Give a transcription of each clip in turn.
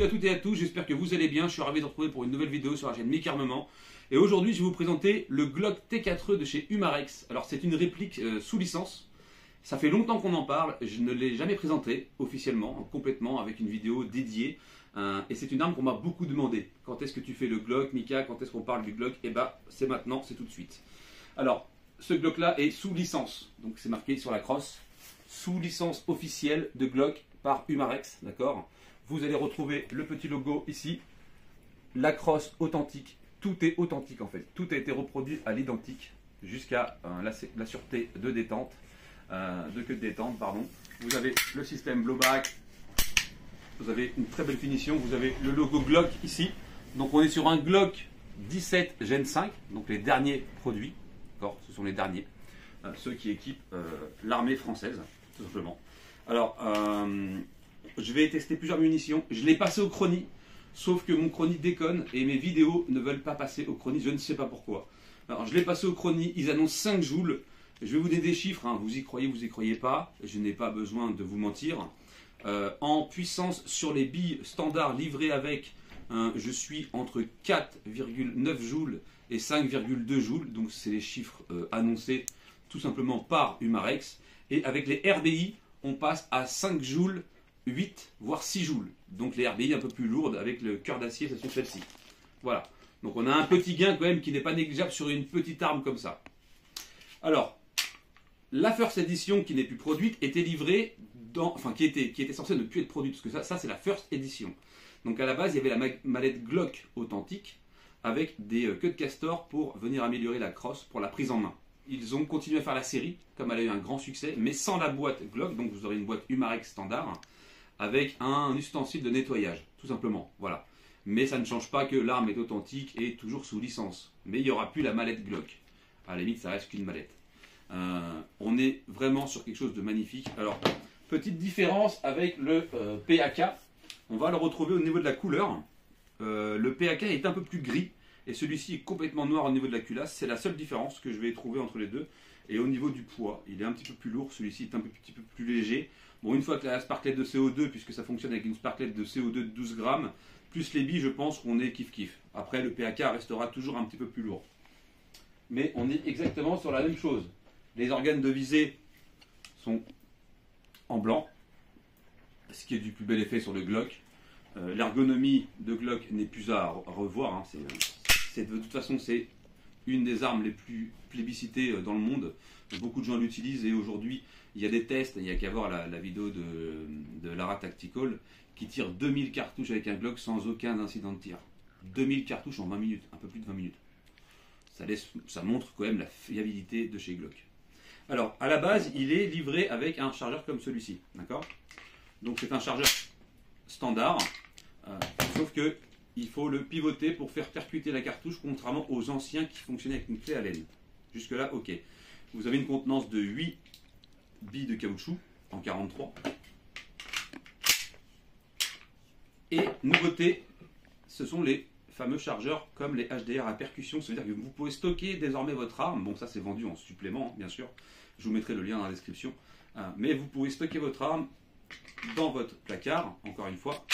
Salut à toutes et à tous, j'espère que vous allez bien. Je suis ravi de vous retrouver pour une nouvelle vidéo sur la chaîne Mick Armement. Et aujourd'hui, je vais vous présenter le Glock T4E de chez Umarex. Alors, c'est une réplique sous licence. Ça fait longtemps qu'on en parle. Je ne l'ai jamais présenté officiellement, complètement, avec une vidéo dédiée. Et c'est une arme qu'on m'a beaucoup demandé. Quand est-ce que tu fais le Glock, Mika? Quand est-ce qu'on parle du Glock? Et bah, c'est maintenant, c'est tout de suite. Alors, ce Glock-là est sous licence. Donc, c'est marqué sur la crosse. Sous licence officielle de Glock par Umarex, d'accord? Vous allez retrouver le petit logo ici, la crosse authentique, tout est authentique en fait, tout a été reproduit à l'identique jusqu'à la sûreté de détente, de queue de détente, pardon. Vous avez le système blowback, vous avez une très belle finition, vous avez le logo Glock ici, donc on est sur un Glock 17 Gen 5, donc les derniers produits, d'accord, ce sont les derniers, ceux qui équipent l'armée française, tout simplement. Alors, je vais tester plusieurs munitions. Je l'ai passé au chronie, sauf que mon chronie déconne et mes vidéos ne veulent pas passer au chronie. Je ne sais pas pourquoi. Alors, je l'ai passé au chronie. Ils annoncent 5 joules. Je vais vous donner des chiffres. Hein. Vous y croyez pas. Je n'ai pas besoin de vous mentir. En puissance sur les billes standards livrées avec, je suis entre 4,9 joules et 5,2 joules. Donc, c'est les chiffres annoncés tout simplement par Umarex. Et avec les RBI, on passe à 5 joules, 8 voire 6 joules. Donc les RBI un peu plus lourdes avec le cœur d'acier, ce sont celles-ci. Voilà. Donc on a un petit gain quand même qui n'est pas négligeable sur une petite arme comme ça. Alors, la First Edition qui n'est plus produite était livrée dans... Enfin, qui était censée ne plus être produite, parce que ça c'est la First Edition. Donc à la base, il y avait la mallette Glock authentique avec des queues de castor pour venir améliorer la crosse pour la prise en main. Ils ont continué à faire la série, comme elle a eu un grand succès, mais sans la boîte Glock, donc vous aurez une boîte Umarex standard, avec un ustensile de nettoyage, tout simplement, voilà. Mais ça ne change pas que l'arme est authentique et toujours sous licence. Mais il n'y aura plus la mallette Glock. À la limite, ça reste qu'une mallette. On est vraiment sur quelque chose de magnifique. Alors, petite différence avec le PAK, on va le retrouver au niveau de la couleur. Le PAK est un peu plus gris, et celui-ci est complètement noir au niveau de la culasse. C'est la seule différence que je vais trouver entre les deux. Et au niveau du poids, il est un petit peu plus lourd, celui-ci est un petit peu plus léger. Bon, une fois que la sparklette de CO2, puisque ça fonctionne avec une sparklette de CO2 de 12 grammes, plus les billes, je pense qu'on est kiff-kiff. Après, le PAK restera toujours un petit peu plus lourd. Mais on est exactement sur la même chose. Les organes de visée sont en blanc, ce qui est du plus bel effet sur le Glock. L'ergonomie de Glock n'est plus à revoir. Hein. De toute façon, c'est une des armes les plus plébiscitées dans le monde. Beaucoup de gens l'utilisent et aujourd'hui, il y a des tests. Il n'y a qu'à voir la vidéo de Lara Tactical qui tire 2000 cartouches avec un Glock sans aucun incident de tir. 2000 cartouches en 20 minutes, un peu plus de 20 minutes. Ça montre quand même la fiabilité de chez Glock. Alors, à la base, il est livré avec un chargeur comme celui-ci. D'accord ? Donc, c'est un chargeur standard, sauf que il faut le pivoter pour faire percuter la cartouche, contrairement aux anciens qui fonctionnaient avec une clé à laine. Jusque là, ok. Vous avez une contenance de 8 billes de caoutchouc en 43. Et nouveauté, ce sont les fameux chargeurs comme les HDR à percussion. Ça veut dire que vous pouvez stocker désormais votre arme. Bon, ça c'est vendu en supplément, bien sûr. Je vous mettrai le lien dans la description. Mais vous pouvez stocker votre arme dans votre placard, encore une fois,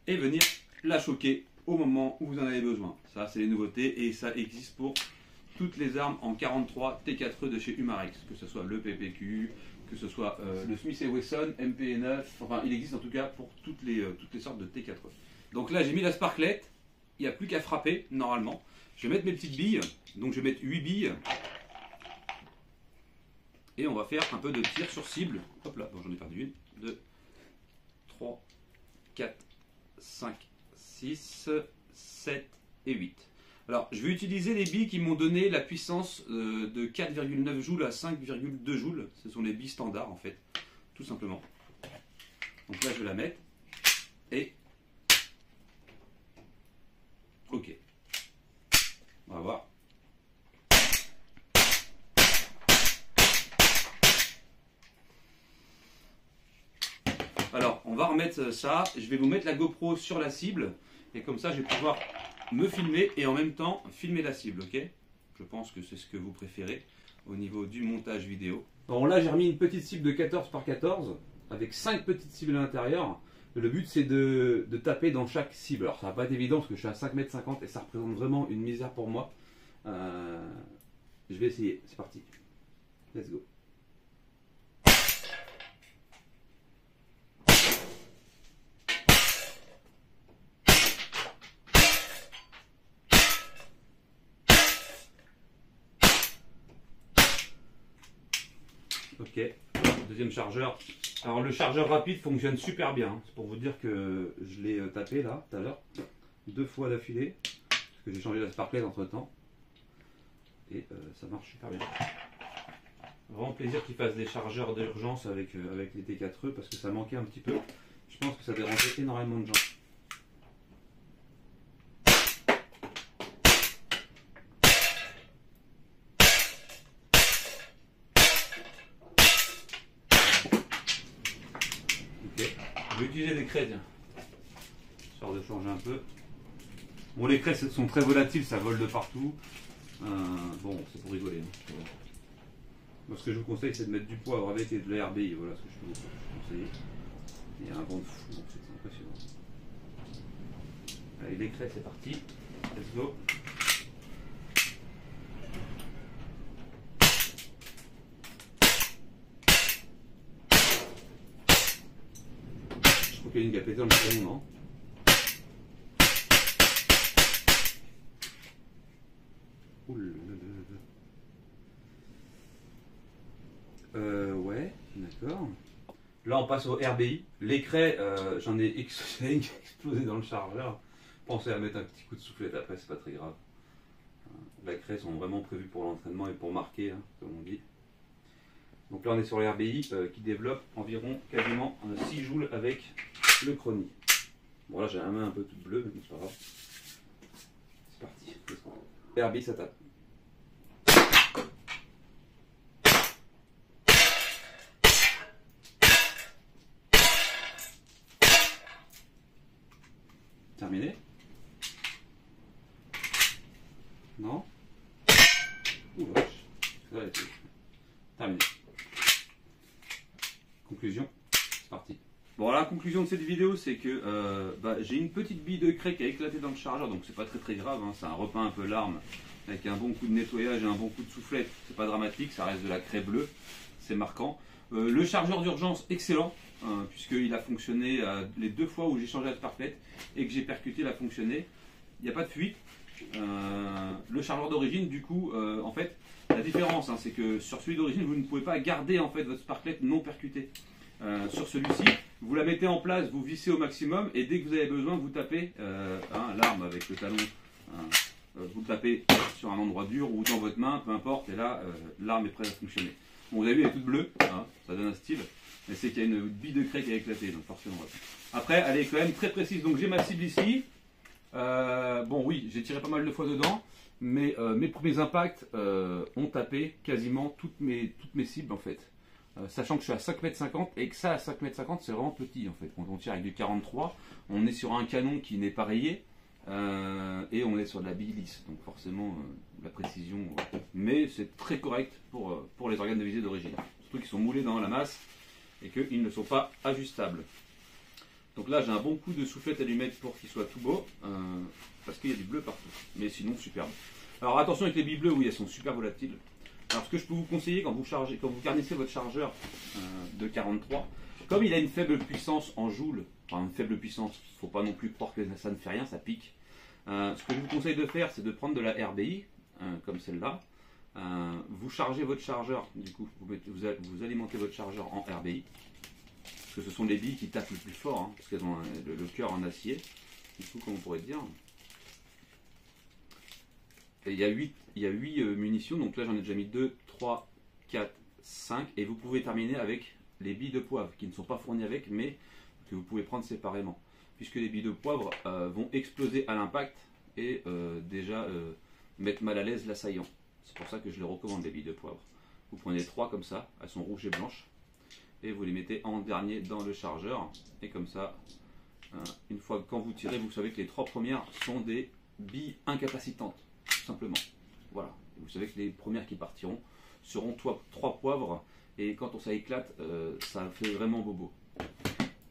et venir la choquer au moment où vous en avez besoin. Ça, c'est les nouveautés et ça existe pour toutes les armes en 43 T4E de chez Umarex, que ce soit le PPQ, que ce soit le Smith & Wesson, MP9, enfin, il existe en tout cas pour toutes les sortes de T4E. Donc là, j'ai mis la sparklette, il n'y a plus qu'à frapper, normalement. Je vais mettre mes petites billes, donc je vais mettre 8 billes, et on va faire un peu de tir sur cible. Hop là, bon, j'en ai perdu une, 2, 3, 4, 5, 6, 7 et 8. Alors, je vais utiliser les billes qui m'ont donné la puissance de 4,9 joules à 5,2 joules. Ce sont les billes standards, en fait, tout simplement. Donc là, je vais la mettre. Et... ok. On va voir. Alors, on va remettre ça. Je vais vous mettre la GoPro sur la cible. Et comme ça, je vais pouvoir me filmer et en même temps filmer la cible, ok? Je pense que c'est ce que vous préférez au niveau du montage vidéo. Bon, là, j'ai remis une petite cible de 14 par 14 avec 5 petites cibles à l'intérieur. Le but c'est de taper dans chaque cible. Alors ça va pas être évident parce que je suis à 5,50 m et ça représente vraiment une misère pour moi. Je vais essayer, c'est parti. Let's go. Ok, deuxième chargeur. Alors le chargeur rapide fonctionne super bien. Hein. C'est pour vous dire que je l'ai tapé là tout à l'heure, 2 fois d'affilée, parce que j'ai changé la sparklet entre temps. Et ça marche super bien. Vraiment plaisir qu'ils fassent des chargeurs d'urgence avec les T4E parce que ça manquait un petit peu. Je pense que ça dérangeait énormément de gens. Je vais utiliser des craies, tiens. Histoire de changer un peu. Bon, les craies sont très volatiles, ça vole de partout. Bon, c'est pour rigoler. Hein. Moi, ce que je vous conseille, c'est de mettre du poivre avec et de la RBI. Voilà ce que je peux vous conseiller. Il y a un vent de fou, donc c'est impressionnant. Allez, les craies, c'est parti. Let's go. Je crois qu'il y a une qui a pété dans le salon, non? Ouais, d'accord. Là, on passe au RBI. Les craies, j'en ai explosé dans le chargeur. Pensez à mettre un petit coup de soufflette après, c'est pas très grave. Les craies sont vraiment prévues pour l'entraînement et pour marquer, hein, comme on dit. Donc là, on est sur le RBI qui développe environ quasiment 6 joules avec le Crony. Bon, là, j'ai la main un peu toute bleue, mais c'est pas grave. C'est parti. RBI, ça tape. Terminé? Non? Ouh vache. Terminé. Conclusion, c'est parti. Bon, la conclusion de cette vidéo, c'est que j'ai une petite bille de craie qui a éclaté dans le chargeur, donc c'est pas très grave, hein, c'est un repeint un peu larme, avec un bon coup de nettoyage et un bon coup de soufflette, c'est pas dramatique, ça reste de la craie bleue, c'est marquant. Le chargeur d'urgence, excellent, puisqu'il a fonctionné les 2 fois où j'ai changé la sparklet et que j'ai percuté, il a fonctionné, il n'y a pas de fuite. Le chargeur d'origine, du coup, en fait, la différence, hein, c'est que sur celui d'origine, vous ne pouvez pas garder en fait votre sparklet non percutée. Sur celui-ci, vous la mettez en place, vous vissez au maximum et dès que vous avez besoin, vous tapez l'arme avec le talon. Vous tapez sur un endroit dur ou dans votre main, peu importe, et là, l'arme est prête à fonctionner. Bon, vous avez vu, elle est toute bleue, hein, ça donne un style, mais c'est qu'il y a une bille de craie qui a éclaté, donc forcément. Après, elle est quand même très précise, donc j'ai ma cible ici. Bon, oui, j'ai tiré pas mal de fois dedans, mais mes premiers impacts ont tapé quasiment toutes mes cibles en fait. Sachant que je suis à 5,50 m et que ça à 5,50 m c'est vraiment petit en fait. Quand on tire avec du 43, on est sur un canon qui n'est pas rayé et on est sur de la bille lisse, donc forcément la précision, mais c'est très correct pour les organes de visée d'origine. Surtout qu'ils sont moulés dans la masse et qu'ils ne sont pas ajustables. Donc là j'ai un bon coup de soufflette allumette pour qu'il soit tout beau, parce qu'il y a du bleu partout, mais sinon superbe. Alors attention avec les billes bleues, oui elles sont super volatiles. Alors ce que je peux vous conseiller quand vous garnissez votre chargeur de 43, comme il a une faible puissance en joules, enfin une faible puissance, il ne faut pas non plus croire que ça ne fait rien, ça pique. Ce que je vous conseille de faire, c'est de prendre de la RBI, comme celle-là. Vous chargez votre chargeur, du coup vous alimentez votre chargeur en RBI. Parce que ce sont les billes qui tapent le plus fort, hein, parce qu'elles ont le cœur en acier, du coup, comme on pourrait dire. Et il y a 8 munitions, donc là j'en ai déjà mis 2, 3, 4, 5, et vous pouvez terminer avec les billes de poivre, qui ne sont pas fournies avec, mais que vous pouvez prendre séparément. Puisque les billes de poivre vont exploser à l'impact et déjà mettre mal à l'aise l'assaillant. C'est pour ça que je les recommande, les billes de poivre. Vous prenez 3 comme ça, elles sont rouges et blanches. Et vous les mettez en dernier dans le chargeur, et comme ça, une fois quand vous tirez, vous savez que les 3 premières sont des billes incapacitantes, tout simplement. Voilà, et vous savez que les premières qui partiront seront 3 poivres, et quand ça éclate, ça fait vraiment bobo.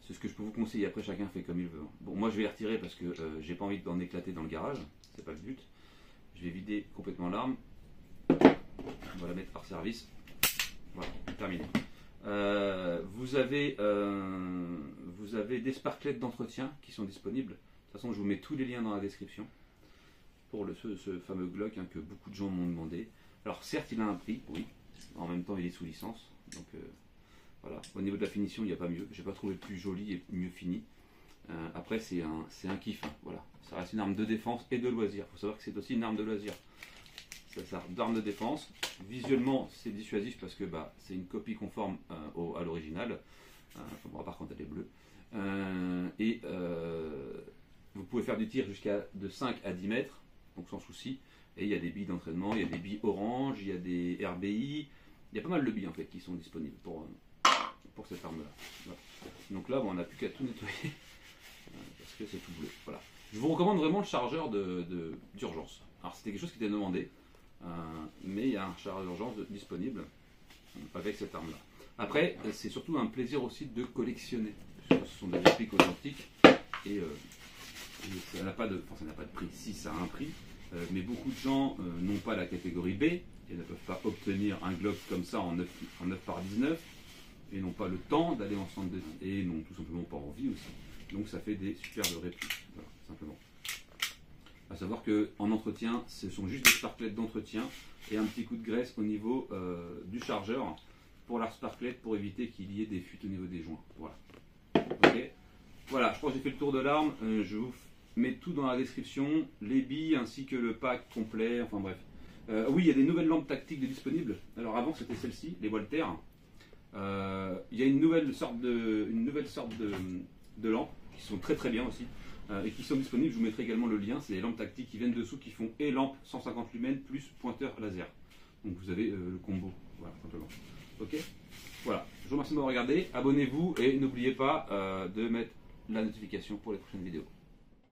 C'est ce que je peux vous conseiller, après chacun fait comme il veut. Bon, moi je vais les retirer parce que j'ai pas envie d'en éclater dans le garage, c'est pas le but. Je vais vider complètement l'arme. On va la mettre hors service. Voilà, terminé. Vous avez des sparklettes d'entretien qui sont disponibles. De toute façon, je vous mets tous les liens dans la description pour ce fameux Glock hein, que beaucoup de gens m'ont demandé. Alors certes, il a un prix, oui. En même temps, il est sous licence. Donc voilà. Au niveau de la finition, il n'y a pas mieux. J'ai pas trouvé plus joli et mieux fini. Après, c'est un kiff. Hein, voilà. Ça reste une arme de défense et de loisir. Il faut savoir que c'est aussi une arme de loisir. Ça sert d'arme de défense. Visuellement, c'est dissuasif parce que c'est une copie conforme à l'original. Enfin, bon, par contre, elle est bleue. Vous pouvez faire du tir jusqu'à de 5 à 10 mètres, donc sans souci. Et il y a des billes d'entraînement, il y a des billes orange, il y a des RBI. Il y a pas mal de billes en fait qui sont disponibles pour cette arme-là. Voilà. Donc là, on n'a plus qu'à tout nettoyer parce que c'est tout bleu. Voilà. Je vous recommande vraiment le chargeur d'urgence. Alors c'était quelque chose qui était demandé, mais il y a un chargeur d'urgence disponible avec cette arme-là. Après, c'est surtout un plaisir aussi de collectionner. Ce sont des répliques authentiques et ça n'a pas de prix. Si, ça a un prix, mais beaucoup de gens n'ont pas la catégorie B et ne peuvent pas obtenir un Glock comme ça en 9 par 19 et n'ont pas le temps d'aller en centre de et n'ont tout simplement pas envie aussi. Donc ça fait des superbes répliques, voilà, simplement. À savoir qu'en entretien, ce sont juste des sparklettes d'entretien et un petit coup de graisse au niveau du chargeur pour la sparklette pour éviter qu'il y ait des fuites au niveau des joints. Voilà. Ok. Voilà, je crois que j'ai fait le tour de l'arme. Je vous mets tout dans la description, les billes ainsi que le pack complet. Enfin bref. Oui, il y a des nouvelles lampes tactiques disponibles. Alors avant c'était celle-ci, les Walter. Il y a une nouvelle sorte de lampes qui sont très très bien aussi. Et qui sont disponibles, je vous mettrai également le lien, c'est les lampes tactiques qui viennent dessous qui font et lampe 150 lumens plus pointeur laser. Donc vous avez le combo, voilà simplement. Ok. Voilà, je vous remercie de m'avoir regardé, abonnez-vous et n'oubliez pas de mettre la notification pour les prochaines vidéos.